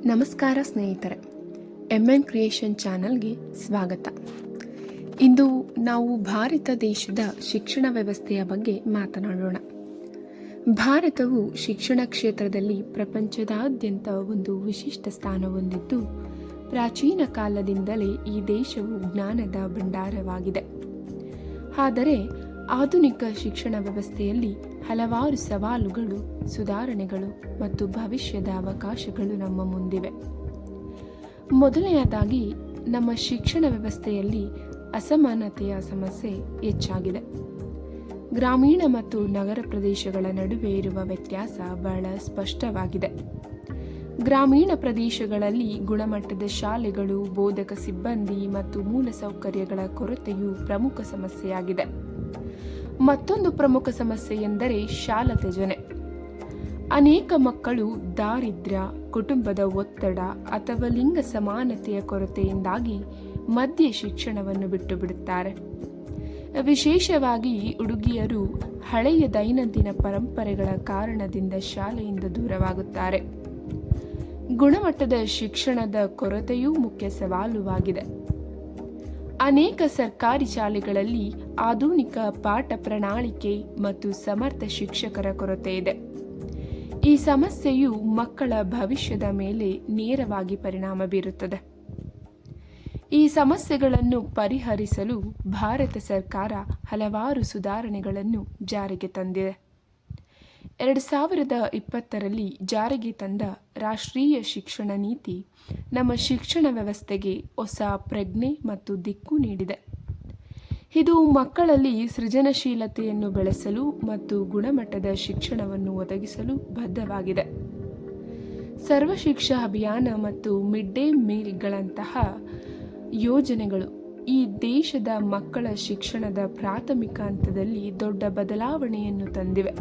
ನಮಸ್ಕಾರ ಸ್ನೇಹಿತರೆ, MN creation ಚಾನಲ್ಗೆ ಸ್ವಾಗತ. ಇಂದು ನಾವು ಭಾರತ ದೇಶದ ಶಿಕ್ಷಣ ವ್ಯವಸ್ಥೆಯ ಬಗ್ಗೆ ಮಾತನಾಡೋಣ. ಭಾರತವು ಶಿಕ್ಷಣ ಕ್ಷೇತ್ರದಲ್ಲಿ ಪ್ರಪಂಚದಾದ್ಯಂತ ಒಂದು ವಿಶಿಷ್ಟ ಸ್ಥಾನ ಹೊಂದಿದ್ದು, ಪ್ರಾಚೀನ ಕಾಲದಿಂದಲೇ ಈ ದೇಶವು ಜ್ಞಾನದ ಭಂಡಾರವಾಗಿದೆ. ಆದರೆ ಆಧುನಿಕ ಶಿಕ್ಷಣ ವ್ಯವಸ್ಥೆಯಲ್ಲಿ ಹಲವಾರು ಸವಾಲುಗಳು, ಸುಧಾರಣೆಗಳು ಮತ್ತು ಭವಿಷ್ಯದ ಅವಕಾಶಗಳು ನಮ್ಮ ಮುಂದಿವೆ. ಮೊದಲನೆಯದಾಗಿ, ನಮ್ಮ ಶಿಕ್ಷಣ ವ್ಯವಸ್ಥೆಯಲ್ಲಿ ಅಸಮಾನತೆಯ ಸಮಸ್ಯೆ ಹೆಚ್ಚಾಗಿದೆ. ಗ್ರಾಮೀಣ ಮತ್ತು ನಗರ ಪ್ರದೇಶಗಳ ನಡುವೆ ಇರುವ ವ್ಯತ್ಯಾಸ ಬಹಳ ಸ್ಪಷ್ಟವಾಗಿದೆ. ಗ್ರಾಮೀಣ ಪ್ರದೇಶಗಳಲ್ಲಿ ಗುಣಮಟ್ಟದ ಶಾಲೆಗಳು, ಬೋಧಕ ಸಿಬ್ಬಂದಿ ಮತ್ತು ಮೂಲಸೌಕರ್ಯಗಳ ಕೊರತೆಯು ಪ್ರಮುಖ ಸಮಸ್ಯೆಯಾಗಿದೆ. ಮತ್ತೊಂದು ಪ್ರಮುಖ ಸಮಸ್ಯೆ ಎಂದರೆ ಶಾಲಾ ತ್ಯಜನೆ. ಅನೇಕ ಮಕ್ಕಳು ದಾರಿದ್ರ್ಯ, ಕುಟುಂಬದ ಒತ್ತಡ ಅಥವಾ ಲಿಂಗ ಸಮಾನತೆಯ ಕೊರತೆಯಿಂದಾಗಿ ಮಧ್ಯೆ ಶಿಕ್ಷಣವನ್ನು ಬಿಟ್ಟು ಬಿಡುತ್ತಾರೆ. ವಿಶೇಷವಾಗಿ ಹುಡುಗಿಯರು ಹಳೆಯ ದೈನಂದಿನ ಪರಂಪರೆಗಳ ಕಾರಣದಿಂದ ಶಾಲೆಯಿಂದ ದೂರವಾಗುತ್ತಾರೆ. ಗುಣಮಟ್ಟದ ಶಿಕ್ಷಣದ ಕೊರತೆಯೂ ಮುಖ್ಯ ಸವಾಲುವಾಗಿದೆ. ಅನೇಕ ಸರ್ಕಾರಿ ಶಾಲೆಗಳಲ್ಲಿ ಆಧುನಿಕ ಪಾಠ ಪ್ರಣಾಳಿಕೆ ಮತ್ತು ಸಮರ್ಥ ಶಿಕ್ಷಕರ ಕೊರತೆ ಇದೆ. ಈ ಸಮಸ್ಯೆಯು ಮಕ್ಕಳ ಭವಿಷ್ಯದ ಮೇಲೆ ನೇರವಾಗಿ ಪರಿಣಾಮ ಬೀರುತ್ತದೆ. ಈ ಸಮಸ್ಯೆಗಳನ್ನು ಪರಿಹರಿಸಲು ಭಾರತ ಸರ್ಕಾರ ಹಲವಾರು ಸುಧಾರಣೆಗಳನ್ನು ಜಾರಿಗೆ ತಂದಿದೆ. 2020ರಲ್ಲಿ ಜಾರಿಗೆ ತಂದ ರಾಷ್ಟ್ರೀಯ ಶಿಕ್ಷಣ ನೀತಿ ನಮ್ಮ ಶಿಕ್ಷಣ ವ್ಯವಸ್ಥೆಗೆ ಹೊಸ ಪ್ರಜ್ಞೆ ಮತ್ತು ದಿಕ್ಕು ನೀಡಿದೆ. ಇದು ಮಕ್ಕಳಲ್ಲಿ ಸೃಜನಶೀಲತೆಯನ್ನು ಬೆಳೆಸಲು ಮತ್ತು ಗುಣಮಟ್ಟದ ಶಿಕ್ಷಣವನ್ನು ಒದಗಿಸಲು ಬದ್ಧವಾಗಿದೆ. ಸರ್ವ ಶಿಕ್ಷಾ ಅಭಿಯಾನ ಮತ್ತು ಮಿಡ್ ಡೇ ಮೀಲ್ಗಳಂತಹ ಯೋಜನೆಗಳು ಈ ದೇಶದ ಮಕ್ಕಳ ಶಿಕ್ಷಣದ ಪ್ರಾಥಮಿಕ ಹಂತದಲ್ಲಿ ದೊಡ್ಡ ಬದಲಾವಣೆಯನ್ನು ತಂದಿವೆ.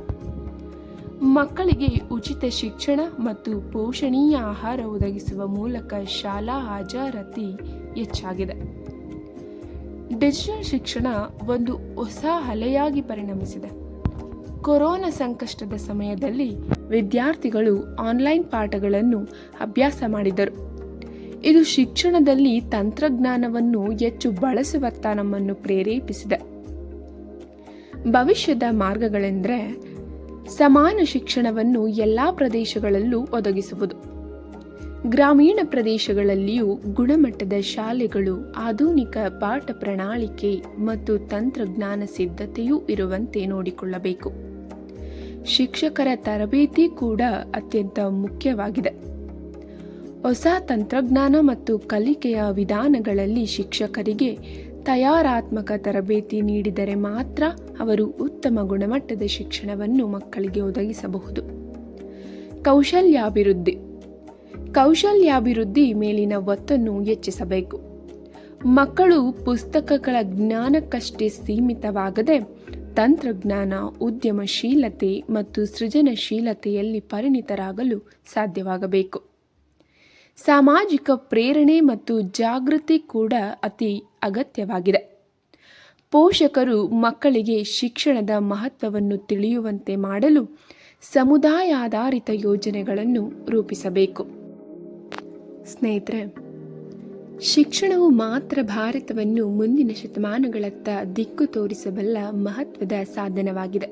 ಮಕ್ಕಳಿಗೆ ಉಚಿತ ಶಿಕ್ಷಣ ಮತ್ತು ಪೋಷಣೀಯ ಆಹಾರ ಒದಗಿಸುವ ಮೂಲಕ ಶಾಲಾ ಹಾಜರಾತಿ ಹೆಚ್ಚಾಗಿದೆ. ಡಿಜಿಟಲ್ ಶಿಕ್ಷಣ ಒಂದು ಹೊಸ ಅಲೆಯಾಗಿ ಪರಿಣಮಿಸಿದೆ. ಕೊರೋನಾ ಸಂಕಷ್ಟದ ಸಮಯದಲ್ಲಿ ವಿದ್ಯಾರ್ಥಿಗಳು ಆನ್ಲೈನ್ ಪಾಠಗಳನ್ನು ಅಭ್ಯಾಸ ಮಾಡಿದರು. ಇದು ಶಿಕ್ಷಣದಲ್ಲಿ ತಂತ್ರಜ್ಞಾನವನ್ನು ಹೆಚ್ಚು ಬಳಸುವತ್ತ ನಮ್ಮನ್ನು ಪ್ರೇರೇಪಿಸಿದೆ. ಭವಿಷ್ಯದ ಮಾರ್ಗಗಳೆಂದರೆ ಸಮಾನ ಶಿಕ್ಷಣವನ್ನು ಎಲ್ಲ ಪ್ರದೇಶಗಳಲ್ಲೂ ಒದಗಿಸುವುದು. ಗ್ರಾಮೀಣ ಪ್ರದೇಶಗಳಲ್ಲಿಯೂ ಗುಣಮಟ್ಟದ ಶಾಲೆಗಳು, ಆಧುನಿಕ ಪಾಠ ಪ್ರಣಾಳಿಕೆ ಮತ್ತು ತಂತ್ರಜ್ಞಾನ ಸಿದ್ಧತೆಯೂ ಇರುವಂತೆ ನೋಡಿಕೊಳ್ಳಬೇಕು. ಶಿಕ್ಷಕರ ತರಬೇತಿ ಕೂಡ ಅತ್ಯಂತ ಮುಖ್ಯವಾಗಿದೆ. ಹೊಸ ತಂತ್ರಜ್ಞಾನ ಮತ್ತು ಕಲಿಕೆಯ ವಿಧಾನಗಳಲ್ಲಿ ಶಿಕ್ಷಕರಿಗೆ ತಯಾರಾತ್ಮಕ ತರಬೇತಿ ನೀಡಿದರೆ ಮಾತ್ರ ಅವರು ಉತ್ತಮ ಗುಣಮಟ್ಟದ ಶಿಕ್ಷಣವನ್ನು ಮಕ್ಕಳಿಗೆ ಒದಗಿಸಬಹುದು. ಕೌಶಲ್ಯಾಭಿವೃದ್ಧಿ ಮೇಲಿನ ಒತ್ತನ್ನು ಹೆಚ್ಚಿಸಬೇಕು. ಮಕ್ಕಳು ಪುಸ್ತಕಗಳ ಜ್ಞಾನಕ್ಕಷ್ಟೇ ಸೀಮಿತವಾಗದೆ ತಂತ್ರಜ್ಞಾನ, ಉದ್ಯಮಶೀಲತೆ ಮತ್ತು ಸೃಜನಶೀಲತೆಯಲ್ಲಿ ಪರಿಣಿತರಾಗಲು ಸಾಧ್ಯವಾಗಬೇಕು. ಸಾಮಾಜಿಕ ಪ್ರೇರಣೆ ಮತ್ತು ಜಾಗೃತಿ ಕೂಡ ಅತಿ ಅಗತ್ಯವಾಗಿದೆ. ಪೋಷಕರು ಮಕ್ಕಳಿಗೆ ಶಿಕ್ಷಣದ ಮಹತ್ವವನ್ನು ತಿಳಿಯುವಂತೆ ಮಾಡಲು ಸಮುದಾಯಾಧಾರಿತ ಯೋಜನೆಗಳನ್ನು ರೂಪಿಸಬೇಕು. ಸ್ನೇಹಿತರೆ, ಶಿಕ್ಷಣವು ಮಾತ್ರ ಭಾರತವನ್ನು ಮುಂದಿನ ಶತಮಾನಗಳತ್ತ ದಿಕ್ಕು ತೋರಿಸಬಲ್ಲ ಮಹತ್ವದ ಸಾಧನವಾಗಿದೆ.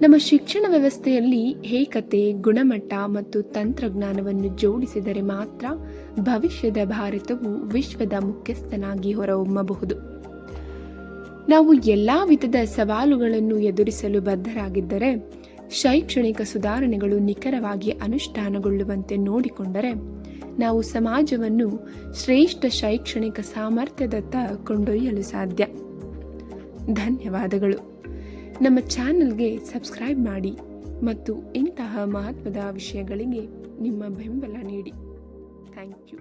ನಮ್ಮ ಶಿಕ್ಷಣ ವ್ಯವಸ್ಥೆಯಲ್ಲಿ ಏಕತೆ, ಗುಣಮಟ್ಟ ಮತ್ತು ತಂತ್ರಜ್ಞಾನವನ್ನು ಜೋಡಿಸಿದರೆ ಮಾತ್ರ ಭವಿಷ್ಯದ ಭಾರತವು ವಿಶ್ವದ ಮುಖ್ಯಸ್ಥನಾಗಿ ಹೊರಹೊಮ್ಮಬಹುದು. ನಾವು ಎಲ್ಲ ವಿಧದ ಸವಾಲುಗಳನ್ನು ಎದುರಿಸಲು ಬದ್ಧರಾಗಿದ್ದರೆ, ಶೈಕ್ಷಣಿಕ ಸುಧಾರಣೆಗಳು ನಿಖರವಾಗಿ ಅನುಷ್ಠಾನಗೊಳ್ಳುವಂತೆ ನೋಡಿಕೊಂಡರೆ ನಾವು ಸಮಾಜವನ್ನು ಶ್ರೇಷ್ಠ ಶೈಕ್ಷಣಿಕ ಸಾಮರ್ಥ್ಯದತ್ತ ಕೊಂಡೊಯ್ಯಲು ಸಾಧ್ಯ. ಧನ್ಯವಾದಗಳು. ನಮ್ಮ ಚಾನಲ್ಗೆ ಸಬ್ಸ್ಕ್ರೈಬ್ ಮಾಡಿ ಮತ್ತು ಇಂತಹ ಮಹತ್ವದ ವಿಷಯಗಳಿಗೆ ನಿಮ್ಮ ಬೆಂಬಲ ನೀಡಿ. Thank you.